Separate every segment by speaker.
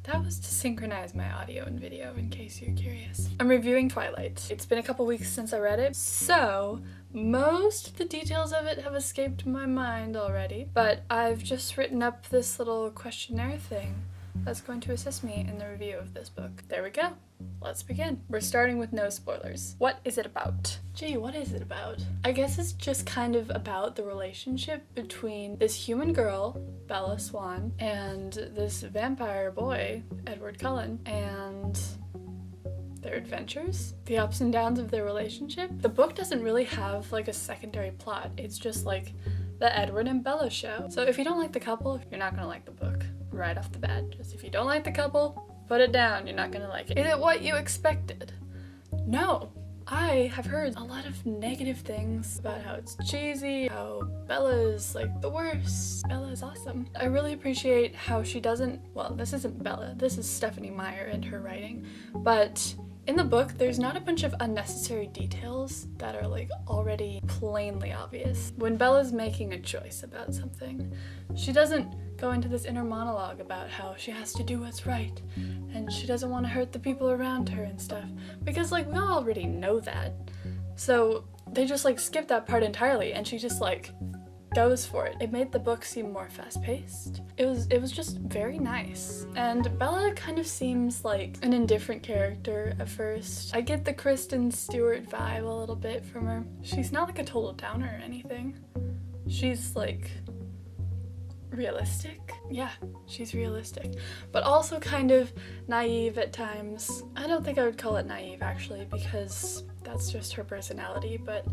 Speaker 1: That was to synchronize my audio and video, in case you're curious. I'm reviewing Twilight. It's been a couple weeks since I read it, so most of the details of it have escaped my mind already, but I've just written up this little questionnaire thing that's going to assist me in the review of this book. There we go. Let's begin. We're starting with no spoilers. What is it about? Gee, what is it about? I guess it's just kind of about the relationship between this human girl, Bella Swan, and this vampire boy, Edward Cullen, and their adventures, the ups and downs of their relationship. The book doesn't really have like a secondary plot. It's just like the Edward and Bella show. So if you don't like the couple, you're not gonna like the book right off the bat. Just if you don't like the couple, put it down, you're not gonna like it. Is it what you expected? No. I have heard a lot of negative things about how it's cheesy, how Bella is like the worst. Bella is awesome. I really appreciate how she doesn't, well, this isn't Bella, this is Stephenie Meyer in her writing, but in the book, there's not a bunch of unnecessary details that are like already plainly obvious. When Bella's making a choice about something, she doesn't go into this inner monologue about how she has to do what's right and she doesn't want to hurt the people around her and stuff, because like we all already know that. So they just like skip that part entirely and she just like goes for it. It made the book seem more fast-paced. It was just very nice. And Bella kind of seems like an indifferent character at first. I get the Kristen Stewart vibe a little bit from her. She's not like a total downer or anything. She's like realistic. Yeah, she's realistic. But also kind of naive at times. I don't think I would call it naive actually, because that's just her personality, but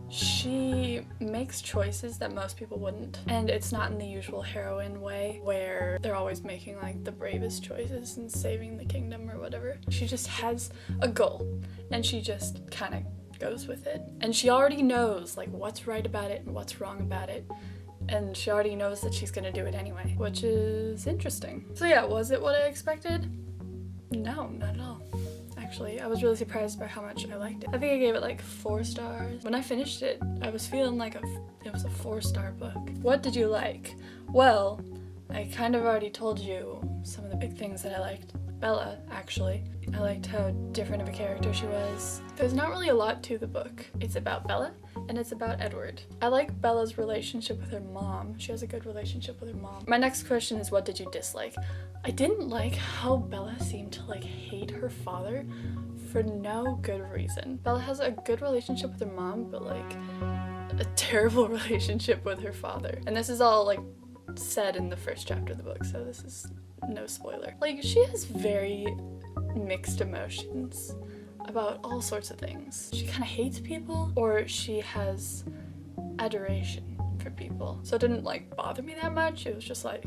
Speaker 1: she makes choices that most people wouldn't, and it's not in the usual heroine way where they're always making like the bravest choices and saving the kingdom or whatever. She just has a goal and she just kind of goes with it, and she already knows like what's right about it and what's wrong about it, and she already knows that she's gonna do it anyway, which is interesting. So yeah, was it what I expected? No, not at all. Actually, I was really surprised by how much I liked it. I think I gave it like 4 stars. When I finished it, I was feeling like it was a 4-star book. What did you like? Well, I kind of already told you some of the big things that I liked. Bella, actually. I liked how different of a character she was. There's not really a lot to the book. It's about Bella and it's about Edward. I like Bella's relationship with her mom. She has a good relationship with her mom. My next question is, what did you dislike? I didn't like how Bella seemed to like hate her father for no good reason. Bella has a good relationship with her mom, but like a terrible relationship with her father. And this is all like said in the first chapter of the book, so this is no spoiler. Like, she has very mixed emotions about all sorts of things. She kind of hates people, or she has adoration for people. So it didn't like bother me that much. It was just like,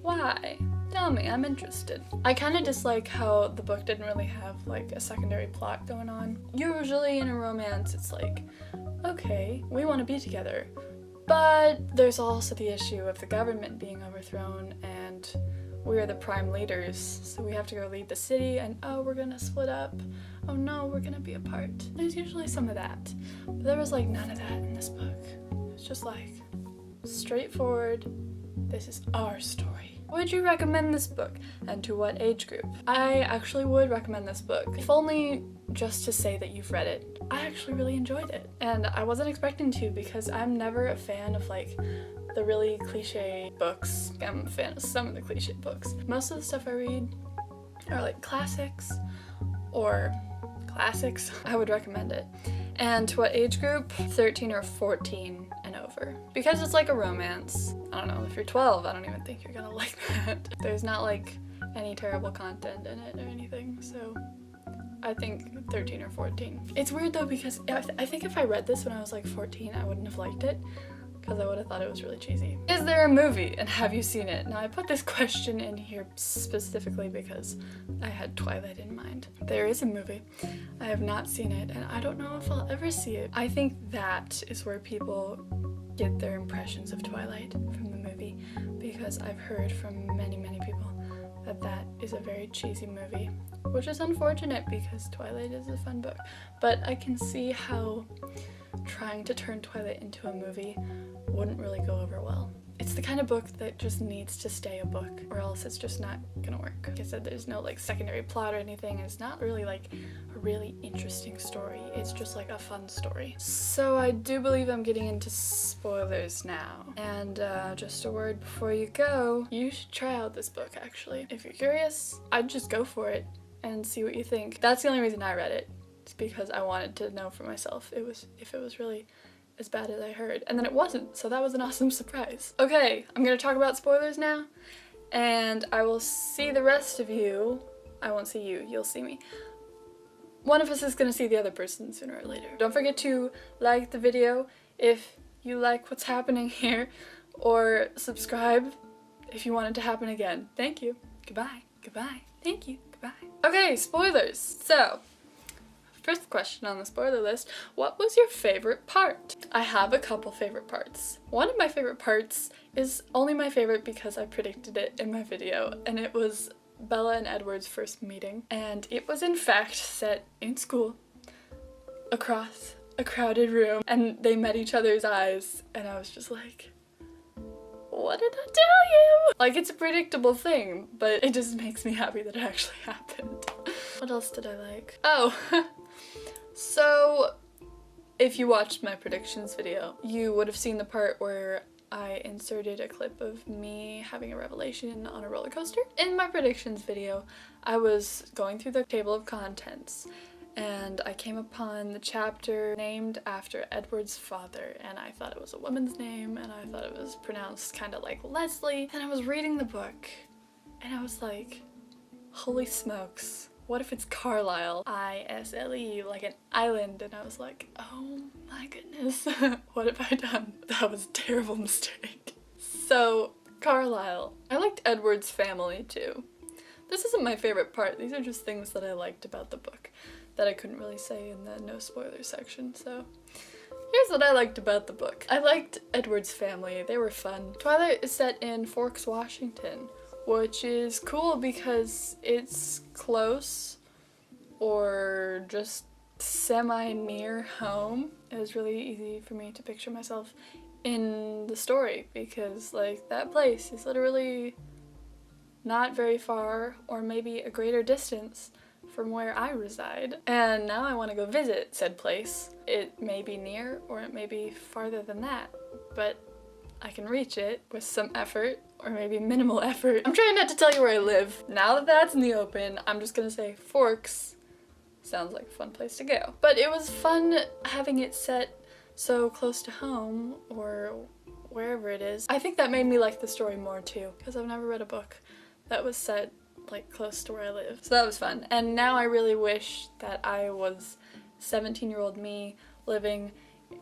Speaker 1: why? Tell me, I'm interested. I kind of dislike how the book didn't really have like a secondary plot going on. Usually in a romance, it's like, okay, we want to be together. But there's also the issue of the government being overthrown and we are the prime leaders, so we have to go lead the city, and oh, we're gonna split up. Oh no, we're gonna be apart. There's usually some of that, but there was like none of that in this book. It's just like straightforward, this is our story. Would you recommend this book, and to what age group? I actually would recommend this book, if only just to say that you've read it. I actually really enjoyed it, and I wasn't expecting to, because I'm never a fan of like the really cliche books. I'm a fan of some of the cliche books. Most of the stuff I read are like classics or classics. I would recommend it. And to what age group? 13 or 14 and over. Because it's like a romance. I don't know, if you're 12, I don't even think you're gonna like that. There's not like any terrible content in it or anything, so I think 13 or 14. It's weird though, because I think if I read this when I was like 14, I wouldn't have liked it, because I would have thought it was really cheesy. Is there a movie, and have you seen it? Now I put this question in here specifically because I had Twilight in mind. There is a movie. I have not seen it, and I don't know if I'll ever see it. I think that is where people get their impressions of Twilight, from the movie, because I've heard from many people that that is a very cheesy movie, which is unfortunate because Twilight is a fun book. But I can see how trying to turn Twilight into a movie wouldn't really go over well. It's the kind of book that just needs to stay a book, or else it's just not gonna work. Like I said, there's no like secondary plot or anything. It's not really like a really interesting story. It's just like a fun story. So I do believe I'm getting into spoilers now. And just a word before you go, you should try out this book actually. If you're curious, I'd just go for it and see what you think. That's the only reason I read it. It's because I wanted to know for myself if it was really as bad as I heard. And then it wasn't, so that was an awesome surprise. Okay, I'm gonna talk about spoilers now, and I will see the rest of you. I won't see you, you'll see me. One of us is gonna see the other person sooner or later. Don't forget to like the video if you like what's happening here, or subscribe if you want it to happen again. Thank you. Goodbye. Goodbye. Thank you. Goodbye. Okay, spoilers. So, first question on the spoiler list, what was your favorite part? I have a couple favorite parts. One of my favorite parts is only my favorite because I predicted it in my video, and it was Bella and Edward's first meeting. And it was in fact set in school, across a crowded room, and they met each other's eyes, and I was just like, what did I tell you? Like, it's a predictable thing, but it just makes me happy that it actually happened. What else did I like? Oh, so if you watched my predictions video, you would have seen the part where I inserted a clip of me having a revelation on a roller coaster. In my predictions video, I was going through the table of contents, and I came upon the chapter named after Edward's father, and I thought it was a woman's name, and I thought it was pronounced kind of like Leslie. And I was reading the book, and I was like, holy smokes, what if it's Carlisle? I-S-L-E, like an island. And I was like, oh my goodness, what have I done? That was a terrible mistake. So, Carlisle. I liked Edward's family too. This isn't my favorite part, these are just things that I liked about the book that I couldn't really say in the no spoilers section, so here's what I liked about the book. I liked Edward's family, they were fun. Twilight is set in Forks, Washington, which is cool because it's close or just semi-near home. It was really easy for me to picture myself in the story because like that place is literally not very far or maybe a greater distance from where I reside. And now I want to go visit said place. It may be near or it may be farther than that, but I can reach it with some effort, or maybe minimal effort. I'm trying not to tell you where I live. Now that that's in the open, I'm just gonna say Forks sounds like a fun place to go. But it was fun having it set so close to home, or wherever it is. I think that made me like the story more too, because I've never read a book that was set like close to where I live. So that was fun. And now I really wish that I was 17-year-old me living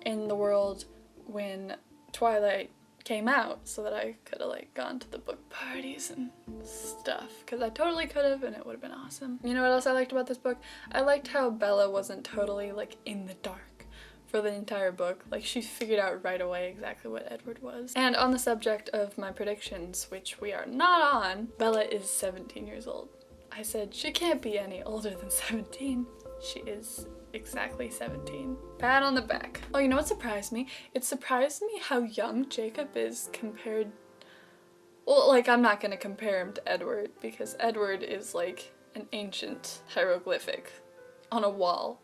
Speaker 1: in the world when Twilight came out, so that I could have like gone to the book parties and stuff, because I totally could have, and it would have been awesome. You know what else I liked about this book? I liked how Bella wasn't totally like in the dark for the entire book. Like, she figured out right away exactly what Edward was. And on the subject of my predictions, which we are not on, Bella is 17 years old. I said she can't be any older than 17. She is exactly 17. Pat on the back. Oh, you know what surprised me? It surprised me how young Jacob is compared... Well, like, I'm not gonna compare him to Edward, because Edward is like an ancient hieroglyphic on a wall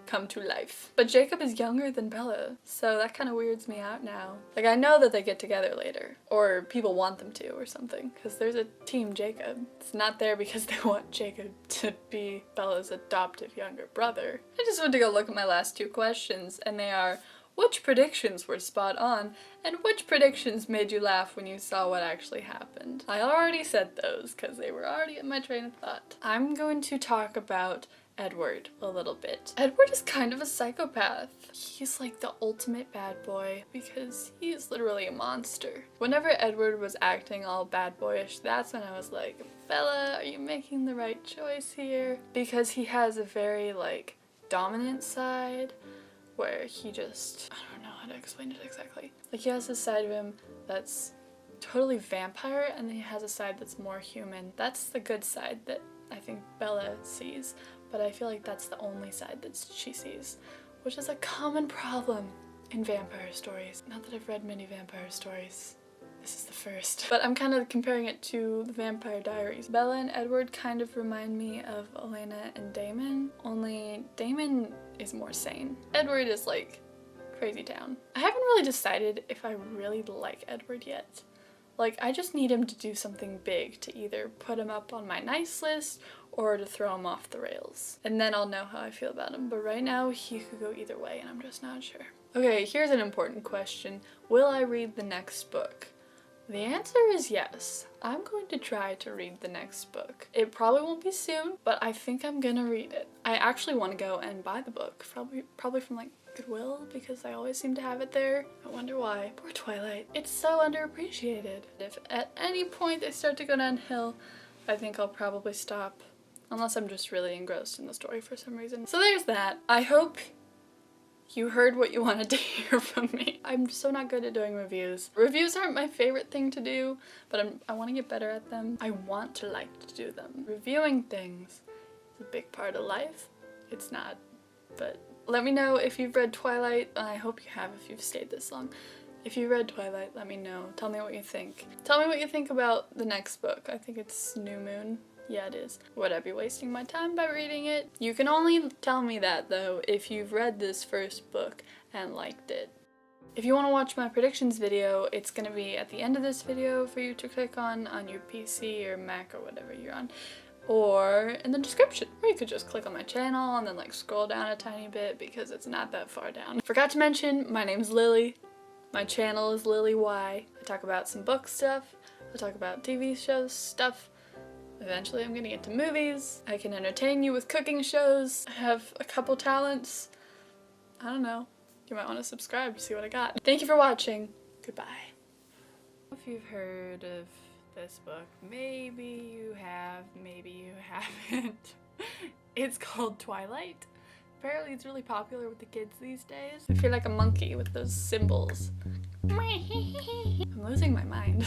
Speaker 1: come to life. But Jacob is younger than Bella, so that kind of weirds me out now. Like, I know that they get together later, or people want them to or something, because there's a team Jacob. It's not there because they want Jacob to be Bella's adoptive younger brother. I just went to go look at my last two questions, and they are, which predictions were spot on, and which predictions made you laugh when you saw what actually happened? I already said those, because they were already in my train of thought. I'm going to talk about Edward a little bit. Edward is kind of a psychopath. He's like the ultimate bad boy because he is literally a monster. Whenever Edward was acting all bad boyish, that's when I was like, Bella, are you making the right choice here? Because he has a very like dominant side where he just, I don't know how to explain it exactly. Like, he has this side of him that's totally vampire, and then he has a side that's more human. That's the good side that I think Bella sees. But I feel like that's the only side that she sees, which is a common problem in vampire stories. Not that I've read many vampire stories, This is the first. But I'm kind of comparing it to the Vampire Diaries. Bella and Edward kind of remind me of Elena and Damon, only Damon is more sane. Edward is like crazy town. I haven't really decided if I really like Edward yet. Like, I just need him to do something big to either put him up on my nice list or to throw him off the rails. And then I'll know how I feel about him. But right now, he could go either way and I'm just not sure. Okay, here's an important question. Will I read the next book? The answer is yes. I'm going to try to read the next book. It probably won't be soon, but I think I'm gonna read it. I actually want to go and buy the book, probably from like Goodwill, because I always seem to have it there. I wonder why. Poor Twilight. It's so underappreciated. If at any point they start to go downhill, I think I'll probably stop, unless I'm just really engrossed in the story for some reason. So there's that. I hope you heard what you wanted to hear from me. I'm so not good at doing reviews. Reviews aren't my favorite thing to do, but I want to get better at them. I want to like to do them. Reviewing things is a big part of life. It's not, but let me know if you've read Twilight. I hope you have if you've stayed this long. If you read Twilight, let me know. Tell me what you think. Tell me what you think about the next book. I think it's New Moon. Yeah, it is. Would I be wasting my time by reading it? You can only tell me that, though, if you've read this first book and liked it. If you want to watch my predictions video, it's going to be at the end of this video for you to click on your PC or Mac or whatever you're on, or in the description, or you could just click on my channel and then like scroll down a tiny bit because it's not that far down. Forgot to mention, my name's Lily. My channel is lillywhy. I talk about some book stuff. I talk about TV shows stuff. Eventually I'm gonna get to movies. I can entertain you with cooking shows. I have a couple talents. I don't know. You might want to subscribe to see what I got. Thank you for watching. Goodbye. If you've heard of this book, maybe you have, maybe you haven't. It's called Twilight. Apparently it's really popular with the kids these days. I feel like a monkey with those symbols. I'm losing my mind.